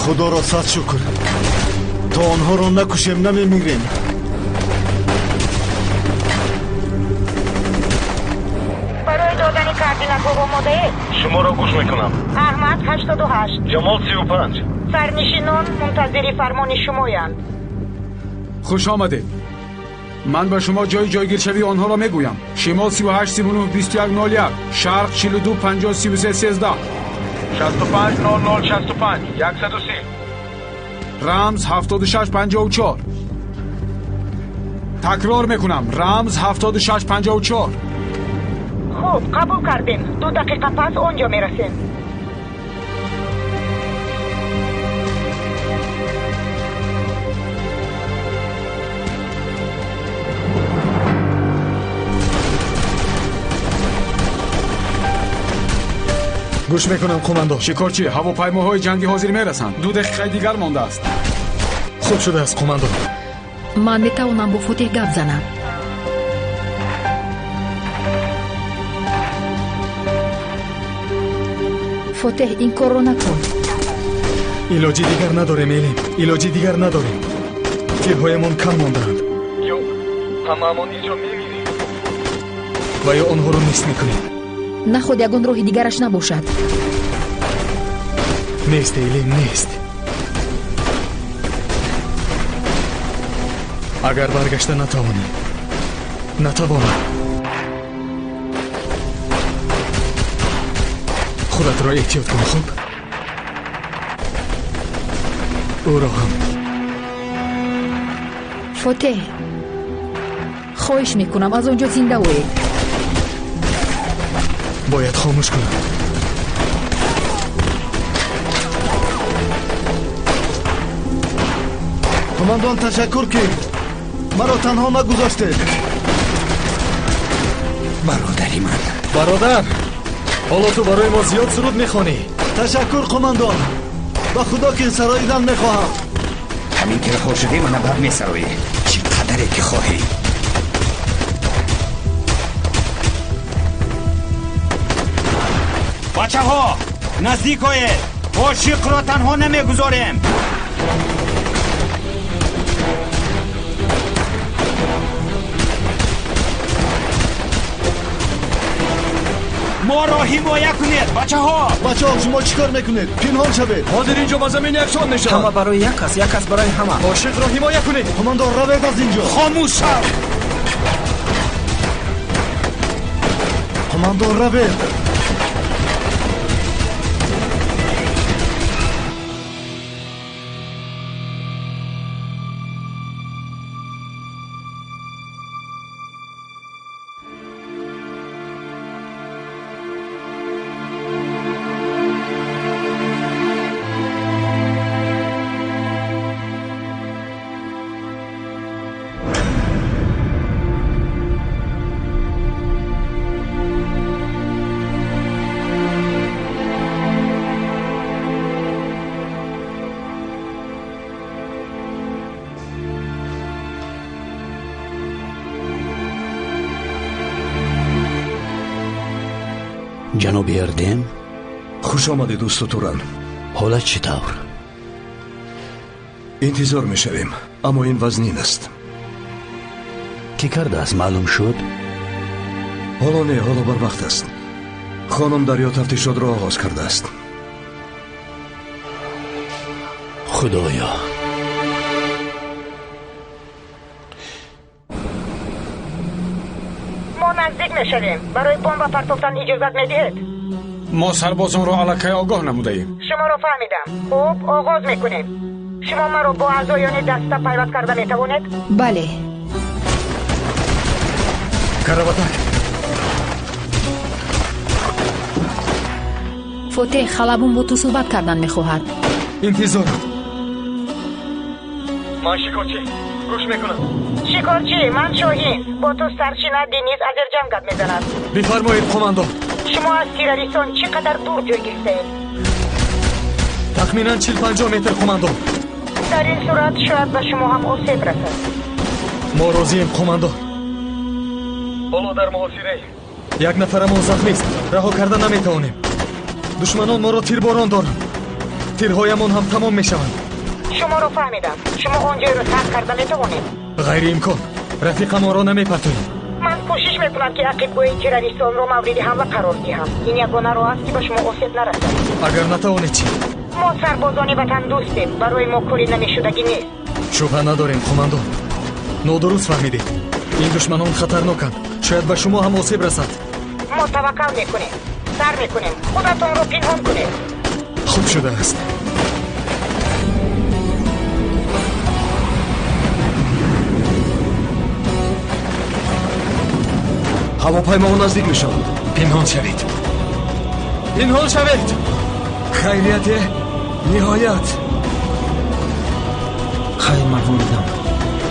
خدا را صد شکر. تا آنها را نکشیم نمیمیریم. برای دادن کوردینات آماده؟ شما را گوش میکنم. احمد 88. جمال 35. سرنشینان منتظر فرمان شمایند. خوش آمده. من به شما جایگیرشوی آنها را میگویم. شمال 38 39 21 01، شرق 42 50 33 13، 65 00 65 130. رمز 76 54. تکرار میکنم، رمز 76 54. خوب قبول کردیم. 2 دقیقه پس آنجا میرسیم. گوش میکنم قماندو. شکارچی، هواپیماهای جنگی حاضر میرسند. 2 دقیقه دیگر مانده است. خوب شده است قماندو. من میتوانم با فتح گپ زنم. فتح این کار رو نکن. ایلاجی دیگر نداریم ایلیم. ایلاجی دیگر نداریم. تیرهایمان کم ماندند. یو هممون اینجا میمیریم. و یا آنها رو نیست میکنیم. نه خود یگان راه دیگرش نباشد. نیست ایلیم، نیست. اگر برگشته نتوانیم. خودت را احتیاط کن. خوب او را هم. فتح خواهش میکنم از آنجا زنده وی. باید خاموش کنم. قماندان تشکر که مرا تنها نگذاشته. برادری من. برادر، حالا تو برای ما زیاد سرود میخوانی. تشکر قماندان. با خدا که سراییدن میخواهم. همین که رها شدی من بر میسرایی. چقدره که خواهی. بچه ها نزدیک هایید. عاشق را تنها نمیگذاریم. ما را حمایت کنید بچه ها. شما چیکار میکنید؟ پنهان شوید. حاضر اینجا با زمین یکسان نشان. همه برای یک کس برای همه. عاشق را حمایت کنید. قماندان روید از اینجا. خاموش شو. قماندان روید. جناب اردم، خوش آمدید دوست توران. حالت چطور؟ انتظار میشویم، اما این وزنین است. که کرده است معلوم شد؟ حالا نه، حالا بر وقت است. خانم دریا تفتیشات را آغاز کرده است. خدایا. ما نزدیک میشویم. برای بمب پرتافتن اجازت میدهید؟ ما سربازان را علاقه آگاه نموده ایم. شما را فهمیدم. خوب آغاز میکنیم. شما ما را با اعضایان دسته پیوست کرده میتوانید؟ بله. کراواتک. فتح خلبون با تو صحبت کردن میخواهد. انتظار. من شکارچی گوش میکنم. شکارچی، من شاهین. با تو سرچینه دینیز ازرجم گپ میزند. بفرمایید قماندان. شما از تیراریستان چقدر دور جای گرفتید؟ تخمینا 40-50 متر قماندان. در این صورت شاید به شما هم آسیب رسد. ما راضییم قماندان. حالا در محاصره ایم. یک نفرمان زخمی است. رها کردن نمیتوانیم. دشمنان ما را تیرباران دارند. тирҳоямон ҳам тамом мешаванд. шуморо фаҳмидам. шумо он ҷойро тарк карда метавонед? ғайриимкон. рафиқамонро намепартоем. ман кӯшиш мекунам ки ақибгоҳи террористонро мавриди ҳамла қарор диҳам. ин ягона роҳ аст ки ба шумо осеб нарасад. агар натавонед чӣ? мо сарбозони ватандӯстем. барои мо кори намешудагӣ нест. шубҳа надорем қумандон. нодуруст фаҳмидед. ин душманон хатарноканд. шояд ба шумо ҳам осеб расад. мо таваккал мекунем. сар мекунем. худатонро пинҳон кунед. хуб шудааст. ҳавопаймоҳо наздик мешавад. пинҳон шавед. пинҳон шавед. хайрияте ниҳоят. хайр марвонидам.